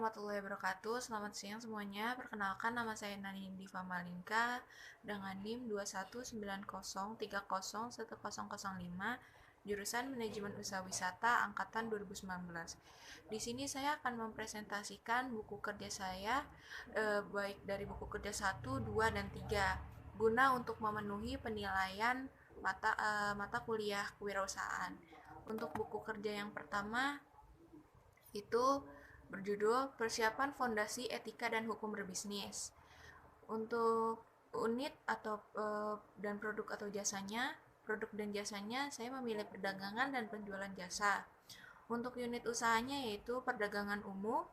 warahmatullahi wabarakatuh. Selamat siang semuanya. Perkenalkan, nama saya Nani Diva Malinka dengan NIM 21903030105, jurusan Manajemen Usaha Wisata angkatan 2019. Di sini saya akan mempresentasikan buku kerja saya, baik dari buku kerja 1, 2, dan 3, guna untuk memenuhi penilaian mata kuliah kewirausahaan. Untuk buku kerja yang pertama itu berjudul Persiapan Fondasi Etika dan Hukum Berbisnis. Untuk unit atau dan produk dan jasanya saya memilih perdagangan dan penjualan jasa. Untuk unit usahanya yaitu perdagangan umum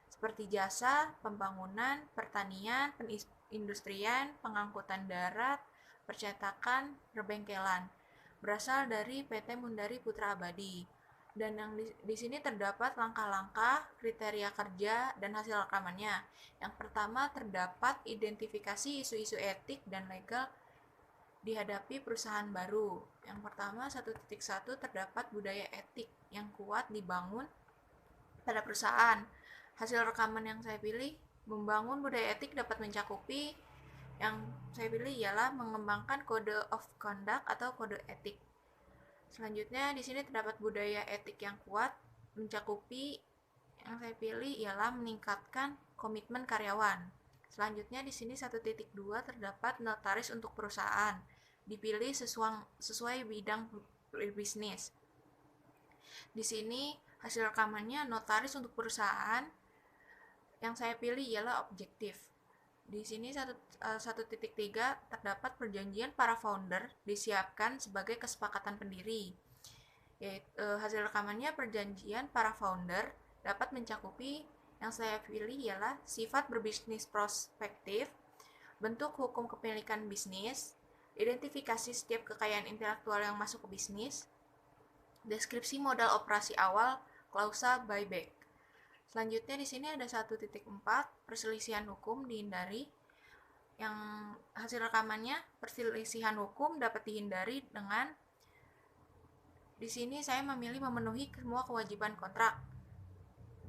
seperti jasa, pembangunan, pertanian, perindustrian, pengangkutan darat, percetakan, perbengkelan. Berasal dari PT Mundari Putra Abadi. Dan yang di sini terdapat langkah-langkah, kriteria kerja, dan hasil rekamannya. Yang pertama terdapat identifikasi isu-isu etik dan legal dihadapi perusahaan baru. Yang pertama 1.1 terdapat budaya etik yang kuat dibangun pada perusahaan. Hasil rekaman yang saya pilih, membangun budaya etik dapat mencakupi, yang saya pilih ialah mengembangkan kode of conduct atau kode etik. Selanjutnya di sini terdapat budaya etik yang kuat, mencakupi, yang saya pilih ialah meningkatkan komitmen karyawan. Selanjutnya di sini 1.2 terdapat notaris untuk perusahaan, dipilih sesuai bidang bisnis. Di sini hasil rekamannya notaris untuk perusahaan yang saya pilih ialah objektif. Di sini 1.3 terdapat perjanjian para founder disiapkan sebagai kesepakatan pendiri. Hasil rekamannya perjanjian para founder dapat mencakupi, yang saya pilih ialah sifat berbisnis prospektif, bentuk hukum kepemilikan bisnis, identifikasi setiap kekayaan intelektual yang masuk ke bisnis, deskripsi modal operasi awal, klausa buyback. Selanjutnya di sini ada 1.4 perselisihan hukum dihindari. Yang hasil rekamannya perselisihan hukum dapat dihindari dengan, di sini saya memilih memenuhi semua kewajiban kontrak.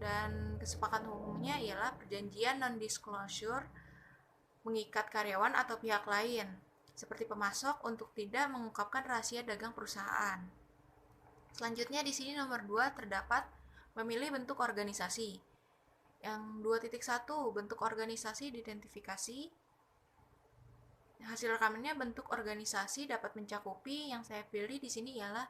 Dan kesepakatan hukumnya ialah perjanjian non-disclosure mengikat karyawan atau pihak lain seperti pemasok untuk tidak mengungkapkan rahasia dagang perusahaan. Selanjutnya di sini nomor 2 terdapat memilih bentuk organisasi. Yang 2.1 bentuk organisasi diidentifikasi. Hasil rekamannya bentuk organisasi dapat mencakupi, yang saya pilih di sini ialah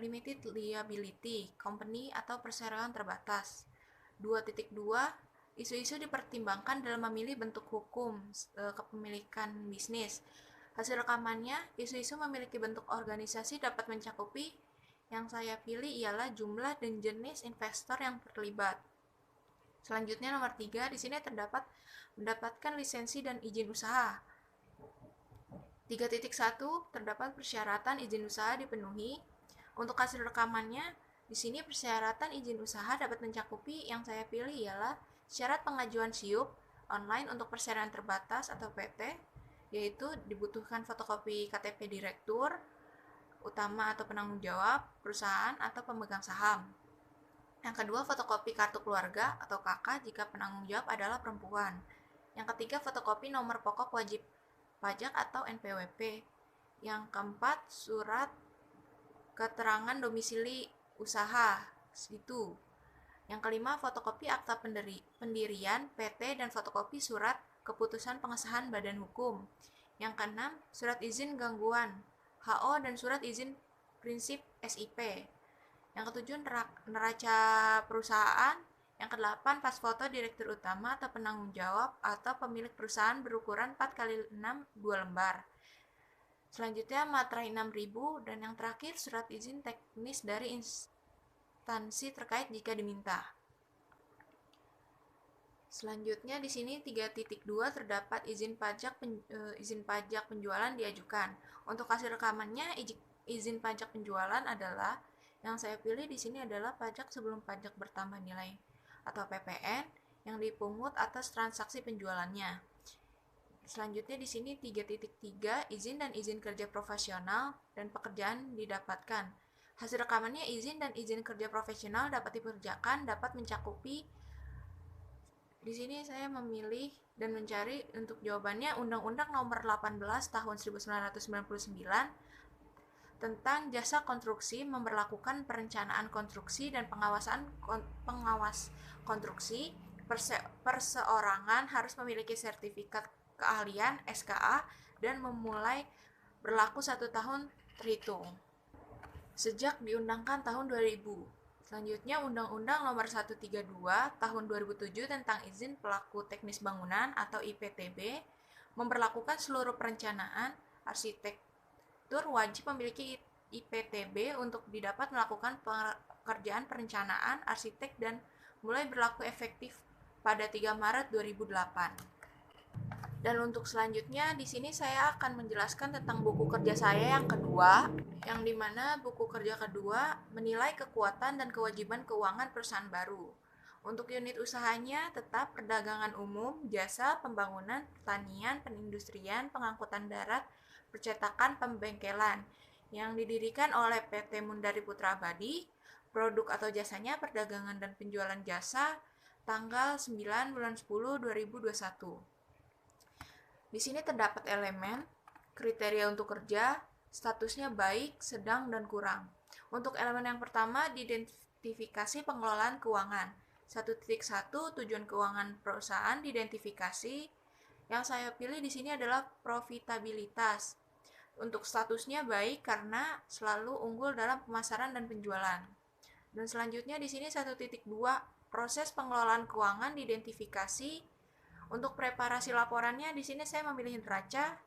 limited liability company atau perseroan terbatas. 2.2 isu-isu dipertimbangkan dalam memilih bentuk hukum kepemilikan bisnis. Hasil rekamannya isu-isu memiliki bentuk organisasi dapat mencakupi, yang saya pilih ialah jumlah dan jenis investor yang terlibat. Selanjutnya nomor 3, di sini terdapat mendapatkan lisensi dan izin usaha. 3.1 terdapat persyaratan izin usaha dipenuhi. Untuk hasil rekamannya, di sini persyaratan izin usaha dapat mencakupi, yang saya pilih ialah syarat pengajuan SIUP online untuk perseroan terbatas atau PT, yaitu dibutuhkan fotokopi KTP direktur utama atau penanggung jawab perusahaan atau pemegang saham. Yang kedua, fotokopi kartu keluarga atau KK jika penanggung jawab adalah perempuan. Yang ketiga, fotokopi nomor pokok wajib pajak atau NPWP. Yang keempat, surat keterangan domisili usaha itu. Yang kelima, fotokopi akta pendirian PT dan fotokopi surat keputusan pengesahan badan hukum. Yang keenam, surat izin gangguan HO dan surat izin prinsip SIP. Yang ketujuh, neraca perusahaan. Yang kedelapan, pas foto direktur utama atau penanggung jawab atau pemilik perusahaan berukuran 4x6 2 lembar. Selanjutnya materai 6.000, dan yang terakhir surat izin teknis dari instansi terkait jika diminta. Selanjutnya di sini 3.2 terdapat izin pajak penjualan diajukan. Untuk hasil rekamannya izin pajak penjualan adalah, yang saya pilih di sini adalah pajak sebelum pajak bertambah nilai atau PPN yang dipungut atas transaksi penjualannya. Selanjutnya di sini 3.3 izin dan izin kerja profesional dan pekerjaan didapatkan. Hasil rekamannya izin dan izin kerja profesional dapat dikerjakan dapat mencakupi Di sini saya memilih dan mencari untuk jawabannya Undang-Undang Nomor 18 Tahun 1999 tentang jasa konstruksi memberlakukan perencanaan konstruksi dan pengawas konstruksi. Perseorangan harus memiliki sertifikat keahlian (SKA) dan memulai berlaku 1 tahun terhitung sejak diundangkan tahun 2000. Selanjutnya, Undang-Undang Nomor 132 Tahun 2007 tentang Izin Pelaku Teknis Bangunan atau IPTB memberlakukan seluruh perencanaan arsitektur wajib memiliki IPTB untuk didapat melakukan pekerjaan perencanaan arsitek dan mulai berlaku efektif pada 3 Maret 2008. Dan untuk selanjutnya di sini saya akan menjelaskan tentang buku kerja saya yang kedua, yang dimana buku kerja kedua menilai kekuatan dan kewajiban keuangan perusahaan baru. Untuk unit usahanya tetap perdagangan umum, jasa, pembangunan, pertanian, perindustrian, pengangkutan darat, percetakan, pembengkelan, yang didirikan oleh PT Mundari Putra Abadi. Produk atau jasanya perdagangan dan penjualan jasa, tanggal 9 bulan 10 2021. Di sini terdapat elemen kriteria untuk kerja, statusnya baik, sedang, dan kurang. Untuk elemen yang pertama, diidentifikasi pengelolaan keuangan. 1.1 tujuan keuangan perusahaan diidentifikasi. Yang saya pilih di sini adalah profitabilitas. Untuk statusnya baik karena selalu unggul dalam pemasaran dan penjualan. Dan selanjutnya di sini 1.2 proses pengelolaan keuangan diidentifikasi. Untuk preparasi laporannya di sini saya memilih neraca.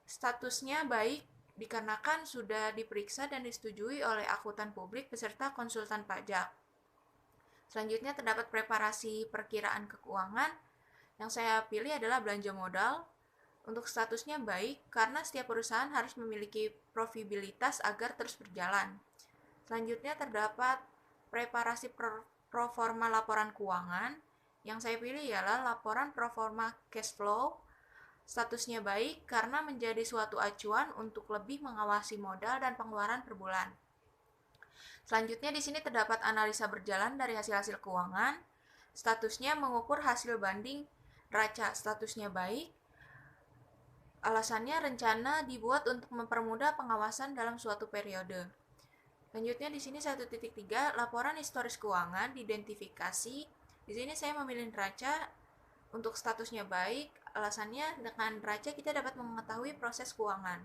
Statusnya baik dikarenakan sudah diperiksa dan disetujui oleh akuntan publik beserta konsultan pajak. Selanjutnya terdapat preparasi perkiraan keuangan. Yang saya pilih adalah belanja modal. Untuk statusnya baik karena setiap perusahaan harus memiliki profitabilitas agar terus berjalan. Selanjutnya terdapat preparasi proforma laporan keuangan. Yang saya pilih ialah laporan proforma cash flow. Statusnya baik karena menjadi suatu acuan untuk lebih mengawasi modal dan pengeluaran per bulan. Selanjutnya di sini terdapat analisa berjalan dari hasil-hasil keuangan. Statusnya mengukur hasil banding neraca. Statusnya baik. Alasannya rencana dibuat untuk mempermudah pengawasan dalam suatu periode. Selanjutnya di sini 1.3 laporan historis keuangan diidentifikasi. Di sini saya memilih neraca. Untuk statusnya baik, alasannya dengan neraca kita dapat mengetahui proses keuangan.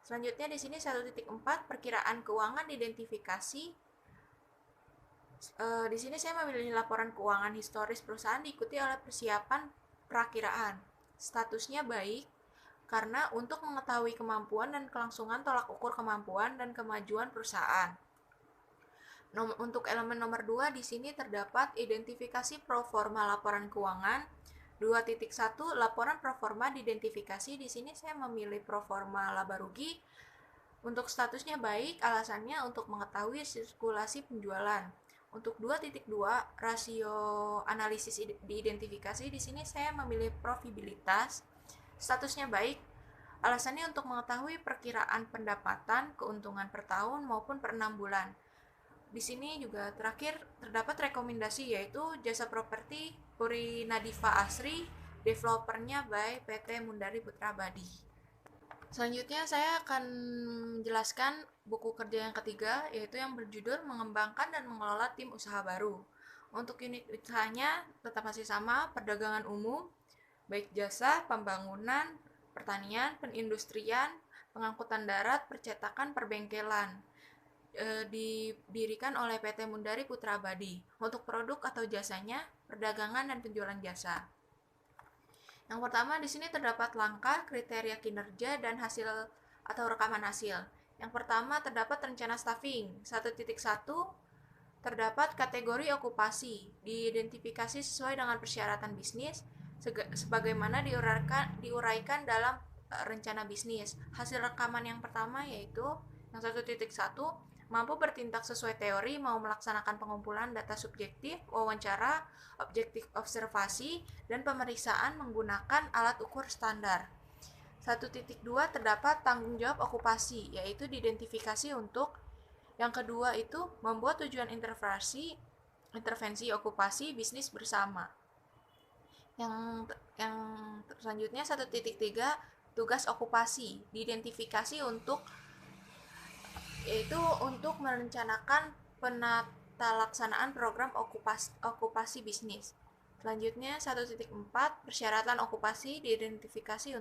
Selanjutnya di sini 1.4 perkiraan keuangan diidentifikasi. Di sini saya memilih laporan keuangan historis perusahaan diikuti oleh persiapan perakiraan. Statusnya baik karena untuk mengetahui kemampuan dan kelangsungan tolak ukur kemampuan dan kemajuan perusahaan. Untuk elemen nomor 2 di sini terdapat identifikasi proforma laporan keuangan. 2.1 laporan proforma diidentifikasi. Di sini saya memilih proforma laba rugi. Untuk statusnya baik, alasannya untuk mengetahui sirkulasi penjualan. Untuk 2.2 rasio analisis diidentifikasi. Di sini saya memilih profitabilitas. Statusnya baik, alasannya untuk mengetahui perkiraan pendapatan, keuntungan per tahun maupun per 6 bulan. Di sini juga terakhir terdapat rekomendasi yaitu jasa properti Puri Nadifa Asri, developernya by PT Mundari Putra Abadi. Selanjutnya saya akan menjelaskan buku kerja yang ketiga yaitu yang berjudul Mengembangkan dan Mengelola Tim Usaha Baru. Untuk unit usahanya tetap masih sama, perdagangan umum, baik jasa, pembangunan, pertanian, perindustrian, pengangkutan darat, percetakan, perbengkelan. Didirikan oleh PT Mundari Putra Abadi. Untuk produk atau jasanya, perdagangan dan penjualan jasa. Yang pertama di sini terdapat langkah, kriteria kinerja dan hasil atau rekaman hasil. Yang pertama terdapat rencana staffing. 1.1 terdapat kategori okupasi, diidentifikasi sesuai dengan persyaratan bisnis sebagaimana diuraikan dalam rencana bisnis. Hasil rekaman yang pertama yaitu yang 1.1 mampu bertindak sesuai teori, mau melaksanakan pengumpulan data subjektif, wawancara, objektif observasi, dan pemeriksaan menggunakan alat ukur standar. 1.2 terdapat tanggung jawab okupasi, yaitu diidentifikasi untuk yang kedua itu membuat tujuan intervensi okupasi bisnis bersama. Yang selanjutnya 1.3 tugas okupasi diidentifikasi yaitu untuk merencanakan penata laksanaan program okupasi bisnis. Selanjutnya 1.4 persyaratan okupasi diidentifikasi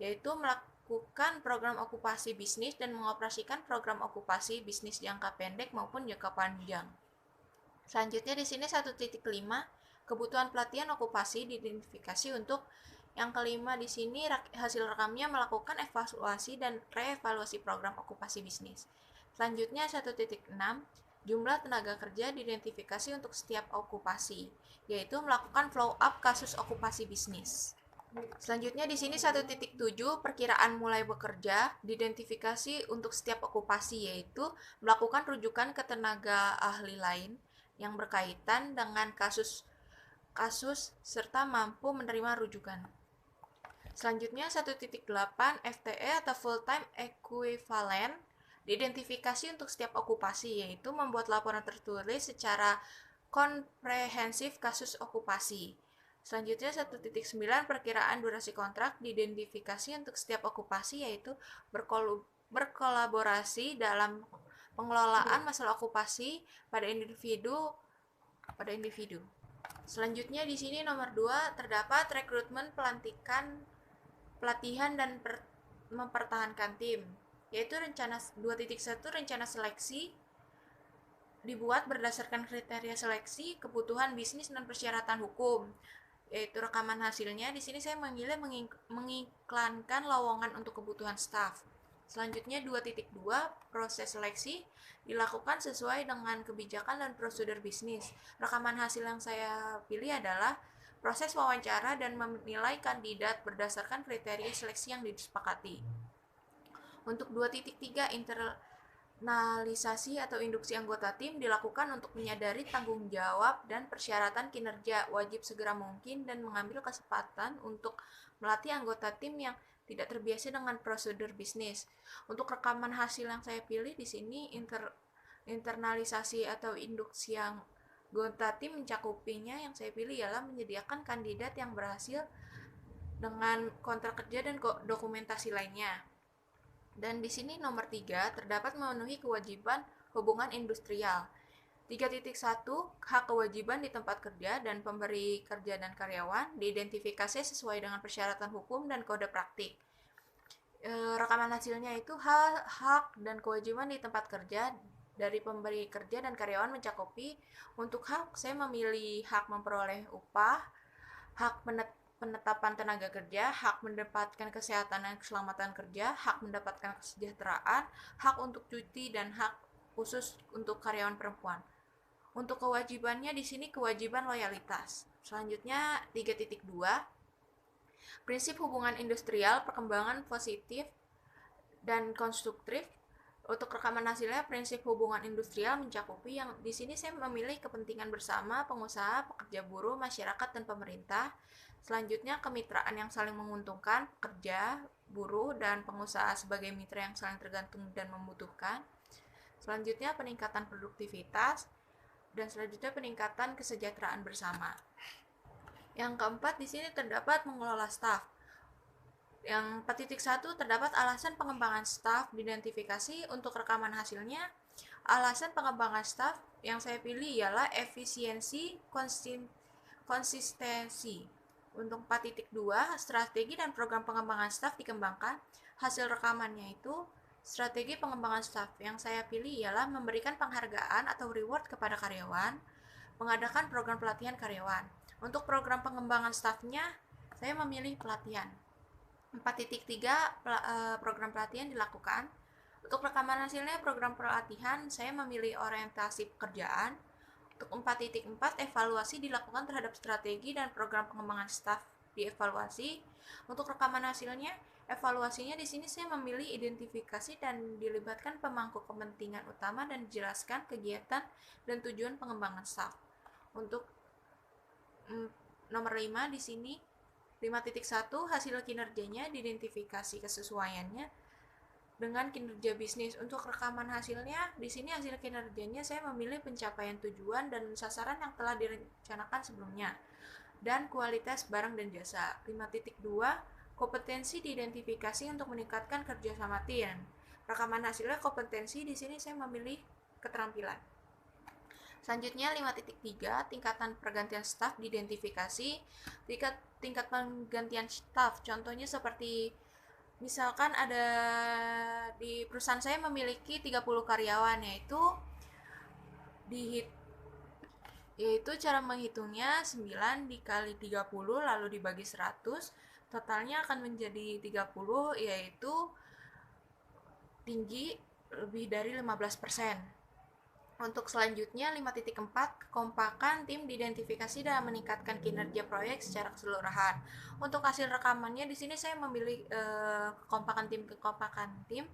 yaitu melakukan program okupasi bisnis dan mengoperasikan program okupasi bisnis jangka pendek maupun jangka panjang. Selanjutnya di sini 1.5 kebutuhan pelatihan okupasi diidentifikasi yang kelima di sini hasil rekamnya melakukan evaluasi dan reevaluasi program okupasi bisnis. Selanjutnya 1.6 jumlah tenaga kerja diidentifikasi untuk setiap okupasi, yaitu melakukan follow up kasus okupasi bisnis. Selanjutnya di sini 1.7 perkiraan mulai bekerja diidentifikasi untuk setiap okupasi, yaitu melakukan rujukan ke tenaga ahli lain yang berkaitan dengan kasus serta mampu menerima rujukan. Selanjutnya 1.8 FTE atau full time equivalent diidentifikasi untuk setiap okupasi, yaitu membuat laporan tertulis secara komprehensif kasus okupasi. Selanjutnya 1.9 perkiraan durasi kontrak diidentifikasi untuk setiap okupasi, yaitu berkolaborasi dalam pengelolaan masalah okupasi pada individu. Selanjutnya di sini nomor 2 terdapat rekrutmen, pelatihan dan mempertahankan tim, yaitu 2.1 rencana seleksi dibuat berdasarkan kriteria seleksi, kebutuhan bisnis dan persyaratan hukum, yaitu rekaman hasilnya. Di sini saya memilih mengiklankan lowongan untuk kebutuhan staf. Selanjutnya 2.2 proses seleksi dilakukan sesuai dengan kebijakan dan prosedur bisnis. Rekaman hasil yang saya pilih adalah proses wawancara dan menilai kandidat berdasarkan kriteria seleksi yang disepakati. Untuk 2.3 internalisasi atau induksi anggota tim dilakukan untuk menyadari tanggung jawab dan persyaratan kinerja, wajib segera mungkin dan mengambil kesempatan untuk melatih anggota tim yang tidak terbiasa dengan prosedur bisnis. Untuk rekaman hasil yang saya pilih di sini internalisasi atau induksi yang anggota tim mencakupinya yang saya pilih ialah menyediakan kandidat yang berhasil dengan kontrak kerja dan dokumentasi lainnya. Dan di sini nomor 3 terdapat memenuhi kewajiban hubungan industrial. 3.1 hak kewajiban di tempat kerja dan pemberi kerja dan karyawan diidentifikasi sesuai dengan persyaratan hukum dan kode praktik. Rekaman hasilnya itu hak dan kewajiban di tempat kerja dari pemberi kerja dan karyawan mencakupi untuk hak saya memilih hak memperoleh upah, hak penetapan tenaga kerja, hak mendapatkan kesehatan dan keselamatan kerja, hak mendapatkan kesejahteraan, hak untuk cuti dan hak khusus untuk karyawan perempuan. Untuk kewajibannya di sini kewajiban loyalitas. Selanjutnya 3.2 prinsip hubungan industrial, perkembangan positif dan konstruktif. Untuk rekaman hasilnya prinsip hubungan industrial mencakupi yang di sini saya memilih kepentingan bersama pengusaha, pekerja buruh, masyarakat dan pemerintah. Selanjutnya kemitraan yang saling menguntungkan, pekerja, buruh dan pengusaha sebagai mitra yang saling tergantung dan membutuhkan. Selanjutnya peningkatan produktivitas dan selanjutnya peningkatan kesejahteraan bersama. Yang keempat di sini terdapat mengelola staf. Yang 4.1 terdapat alasan pengembangan staf diidentifikasi. Untuk rekaman hasilnya, alasan pengembangan staf yang saya pilih ialah efisiensi, konsistensi. Untuk 4.2 strategi dan program pengembangan staf dikembangkan. Hasil rekamannya itu strategi pengembangan staf yang saya pilih ialah memberikan penghargaan atau reward kepada karyawan, mengadakan program pelatihan karyawan. Untuk program pengembangan stafnya, saya memilih pelatihan. 4.3 program pelatihan dilakukan. Untuk rekaman hasilnya program pelatihan, saya memilih orientasi pekerjaan. Untuk 4.4 evaluasi dilakukan terhadap strategi dan program pengembangan staf dievaluasi. Untuk rekaman hasilnya, evaluasinya di sini saya memilih identifikasi dan dilibatkan pemangku kepentingan utama dan dijelaskan kegiatan dan tujuan pengembangan staf. Untuk nomor 5 di sini 5.1 hasil kinerjanya diidentifikasi kesesuaiannya dengan kinerja bisnis. Untuk rekaman hasilnya di sini hasil kinerjanya saya memilih pencapaian tujuan dan sasaran yang telah direncanakan sebelumnya. dan kualitas barang dan jasa. 5.2 kompetensi diidentifikasi untuk meningkatkan kerjasama tim. Rekaman hasilnya kompetensi, di sini saya memilih keterampilan. Selanjutnya 5.3 tingkatan pergantian staf diidentifikasi. Tingkat pergantian staf contohnya seperti misalkan ada di perusahaan saya memiliki 30 karyawan, yaitu cara menghitungnya 9 dikali 30 lalu dibagi 100, totalnya akan menjadi 30, yaitu tinggi lebih dari 15%. Untuk selanjutnya 5.4 kekompakan tim diidentifikasi dalam meningkatkan kinerja proyek secara keseluruhan. Untuk hasil rekamannya di sini saya memilih kekompakan tim,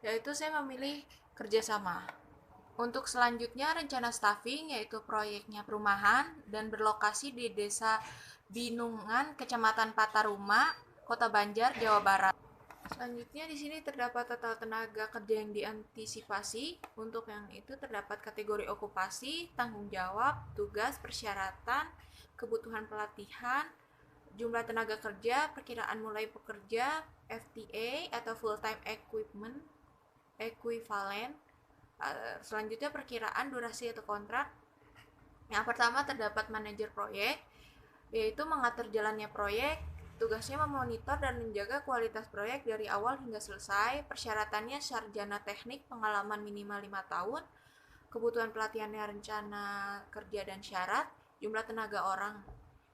yaitu saya memilih kerjasama. Untuk selanjutnya rencana staffing, yaitu proyeknya perumahan dan berlokasi di Desa Binungan, Kecamatan Pataruma, Kota Banjar, Jawa Barat. Selanjutnya di sini terdapat total tenaga kerja yang diantisipasi. Untuk yang itu terdapat kategori okupasi, tanggung jawab, tugas, persyaratan, kebutuhan pelatihan, jumlah tenaga kerja, perkiraan mulai pekerja, FTA atau full time equivalent. Selanjutnya perkiraan durasi atau kontrak. Yang pertama terdapat manajer proyek, yaitu mengatur jalannya proyek. Tugasnya memonitor dan menjaga kualitas proyek dari awal hingga selesai. Persyaratannya sarjana teknik, pengalaman minimal 5 tahun. Kebutuhan pelatihannya rencana kerja dan syarat. Jumlah tenaga orang,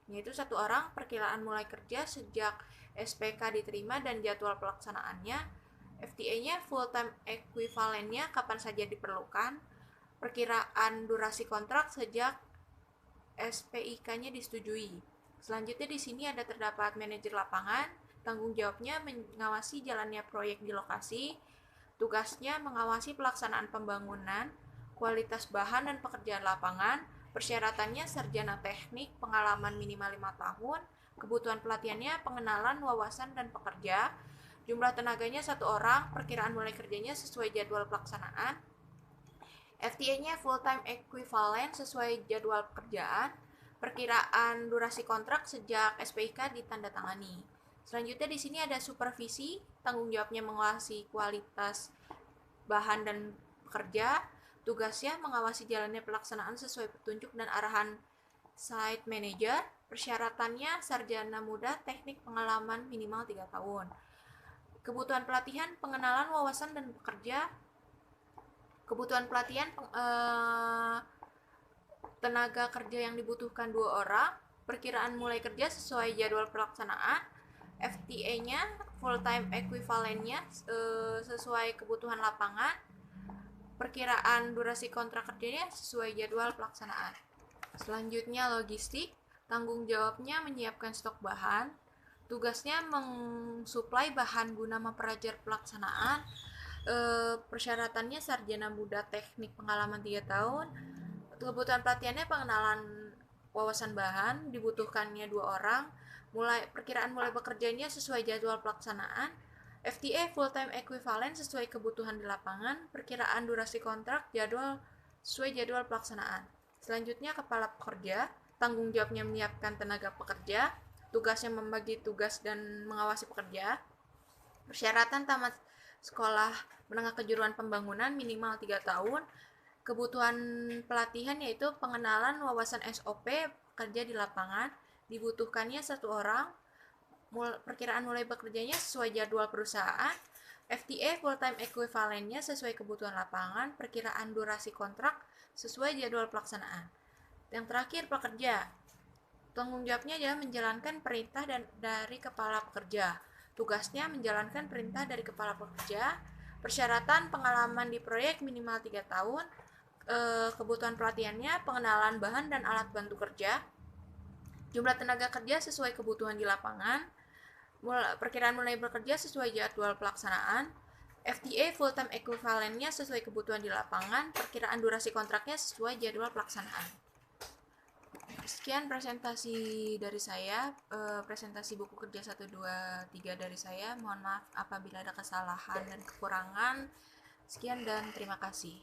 yaitu 1 orang. Perkiraan mulai kerja sejak SPK diterima dan jadwal pelaksanaannya. FTA-nya full time equivalent-nya kapan saja diperlukan. Perkiraan durasi kontrak sejak SPIK-nya disetujui. Selanjutnya di sini ada terdapat manajer lapangan, tanggung jawabnya mengawasi jalannya proyek di lokasi, tugasnya mengawasi pelaksanaan pembangunan, kualitas bahan dan pekerjaan lapangan, persyaratannya sarjana teknik, pengalaman minimal 5 tahun, kebutuhan pelatihannya pengenalan, wawasan, dan pekerja, jumlah tenaganya 1 orang, perkiraan mulai kerjanya sesuai jadwal pelaksanaan, FTA-nya full time equivalent sesuai jadwal pekerjaan, perkiraan durasi kontrak sejak SPIK ditandatangani. Selanjutnya di sini ada supervisi, tanggung jawabnya mengawasi kualitas bahan dan pekerja, tugasnya mengawasi jalannya pelaksanaan sesuai petunjuk dan arahan site manager, persyaratannya sarjana muda, teknik, pengalaman minimal 3 tahun. Kebutuhan pelatihan, pengenalan, wawasan, dan pekerja. Kebutuhan pelatihan, tenaga kerja yang dibutuhkan 2 orang, perkiraan mulai kerja sesuai jadwal pelaksanaan, FTA-nya full time equivalent-nya sesuai kebutuhan lapangan, perkiraan durasi kontrak kerjanya sesuai jadwal pelaksanaan. Selanjutnya logistik, tanggung jawabnya menyiapkan stok bahan, tugasnya mensuplai bahan guna memperajar pelaksanaan, persyaratannya sarjana muda, teknik, pengalaman 3 tahun. Kebutuhan pelatihannya pengenalan wawasan bahan, dibutuhkannya 2 orang, perkiraan mulai bekerjanya sesuai jadwal pelaksanaan, FTA full time equivalent sesuai kebutuhan di lapangan, perkiraan durasi kontrak jadwal sesuai jadwal pelaksanaan. Selanjutnya kepala pekerja, tanggung jawabnya menyiapkan tenaga pekerja, tugasnya membagi tugas dan mengawasi pekerja, persyaratan tamat sekolah menengah kejuruan pembangunan minimal 3 tahun, kebutuhan pelatihan yaitu pengenalan wawasan SOP kerja di lapangan, dibutuhkannya 1 orang, perkiraan mulai bekerjanya sesuai jadwal perusahaan, FTA full time equivalent-nya sesuai kebutuhan lapangan, perkiraan durasi kontrak sesuai jadwal pelaksanaan. Yang terakhir pekerja, tanggung jawabnya adalah menjalankan perintah dari kepala pekerja. Tugasnya menjalankan perintah dari kepala pekerja. Persyaratan pengalaman di proyek minimal 3 tahun. Kebutuhan pelatihannya pengenalan bahan dan alat bantu kerja. Jumlah tenaga kerja sesuai kebutuhan di lapangan. Perkiraan mulai bekerja sesuai jadwal pelaksanaan. FTA full time equivalent-nya sesuai kebutuhan di lapangan. Perkiraan durasi kontraknya sesuai jadwal pelaksanaan. Sekian presentasi dari saya, presentasi buku kerja 1, 2, 3 dari saya. Mohon maaf apabila ada kesalahan dan kekurangan. Sekian dan terima kasih.